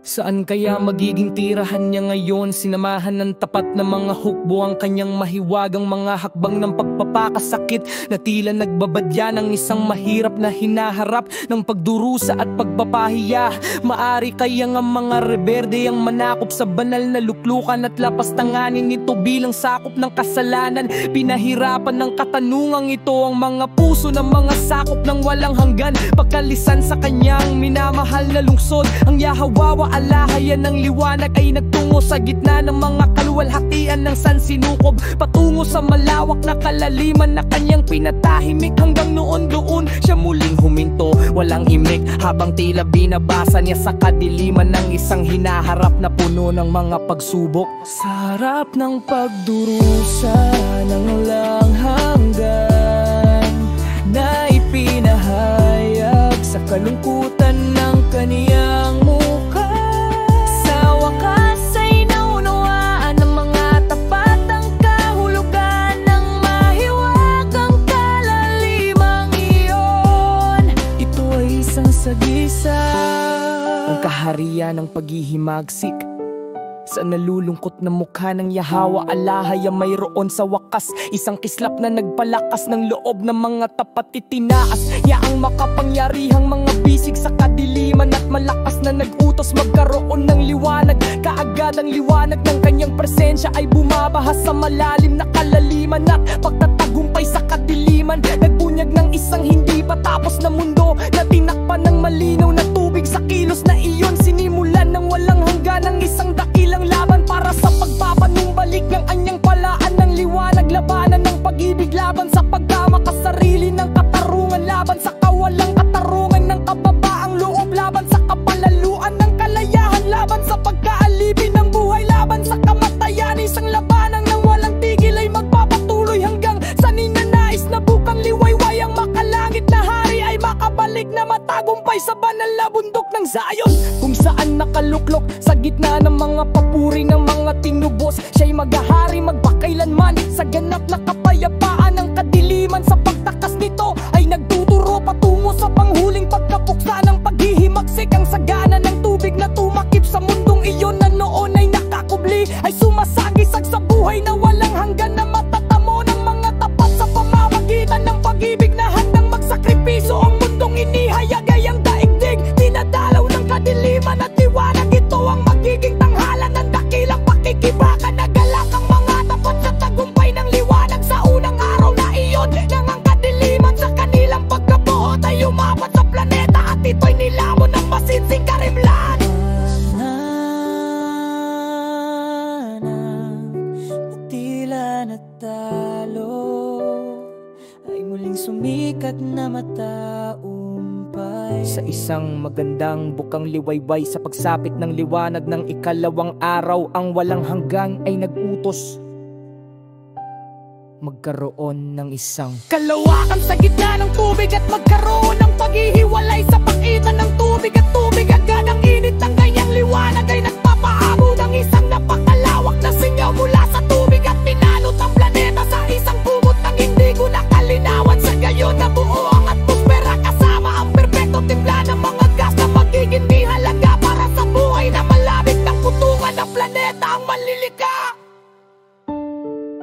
Saan kaya magiging tirahan niya ngayon? Sinamahan ng tapat na mga hukbo ang kanyang mahiwagang mga hakbang ng pagpapakasakit na tila nagbabadya ng isang mahirap na hinaharap ng pagdurusa at pagpapahiya. Maari kayang ang mga rebelde ang manakop sa banal na luklukan at lapastanganin nito bilang sakop ng kasalanan. Pinahirapan ng katanungang ito ang mga puso ng mga sakop ng walang hanggan. Pagkalisan sa kanyang minamahal na lungsod, ang Yahawawa alahayan ng liwanag ay nagtungo sa gitna ng mga kaluwalhatian ng sansinukob, patungo sa malawak na kalaliman na kanyang pinatahimik. Hanggang noon doon siya muling huminto, walang imik, habang tila binabasa niya sa kadiliman ng isang hinaharap na puno ng mga pagsubok. Sa harap ng pagdurusa ng walang hanggan na ipinahayag sa kalungkutan ng kaniyang mukha, sa wakas ay naunawaan ng mga tapat ang kahulugan ng mahiwagang kalalimang iyon. Ito ay isang sagisag, ang kaharian ng paghihimagsik sa nalulungkot na mukha ng Yahawa alahay ay mayroon sa wakas isang kislap na nagpalakas ng loob ng mga tapat itinaas niya ang makapangyarihang mga bisig sa kadiliman at malakas na nag-utos magkaroon ng liwanag. Kaagad ang liwanag ng kanyang presensya ay bumabahas sa malalim na kalaliman at pagtatagumpay sa kadiliman. Nagbunyag ng isang hindi pa tapos na mundo na tinakpan ng malinaw na tubig sa kilos na iyon. Sinimulan ng walang hanggan ang isang dakilang laban para sa pagpapanumbalik ng anyang palaan ng liwanag. Labanan ng pag-ibig laban sa pagkamakasarili ng katarungan, laban sa kawalang katarungan ng kababaang loob, laban sa kapalaluan ng kalayahan, laban sa pagkaalipin ng buhay, laban sa kamatayan. Isang labanang nang walang tigil ay magpapatuloy hanggang sa ninanais na bukang liwayway. Ang makalangit na hari ay makabalik na matagumpay sa banal na bundok ng Zion, kung saan nakaluklok sa gitna ng mga papuri ng mga tinubos. Siya'y maghahari magpakailanman sa ganap na kapayapaan. Ang kadiliman sa pagtakas nito ay nagtuturo patungo sa panghuling pagkapuksa ng paghihimagsik. Ang sagana ng tubig na tumakip sa mundong iyon na noon ay nakakubli ay sumasagisag sa buhay na walang hanggan na matatamo ng mga tapat sa pamamagitan ng pag-ibig na handang magsakripiso. Ang mundong inihayag ay ang daigdig, dinadalaw ng kadiliman at liwanag. Ito ang magiging tanghalan ng dakilang pakikibakan. Nagalak ang mga tapat sa tagumpay ng liwanag sa unang araw na iyon. Nang ang kadiliman sa kanilang pagkabuhot ay umapat sa planeta at ito'y nilamon ng masinsing karimlan. Tila natalo ay muling sumikat na mataumpay sa isang magandang bukang liwayway. Sa pagsapit ng liwanag ng ikalawang araw, ang walang hanggan ay nag-utos magkaroon ng isang kalawakan sa gitna ng tubig at magkaroon ng paghihiwalay sa pagitan ng tubig at tubig. Agad ang init ng kanyang liwanag ay nagpapaabot ng isang napakalawak na singaw mula sa tubig at pinalot ang planeta sa isang kumot ng hindi ko nakalinawan. Sa gayon nabuo ang atmosfera kasama ang perpekto timpla ng mga gas na magiging di halaga para sa buhay na malapit ng putungan ng planeta ang manlilikha.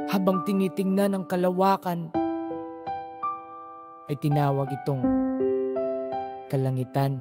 Habang tinitingnan ang kalawakan ay tinawag itong kalangitan.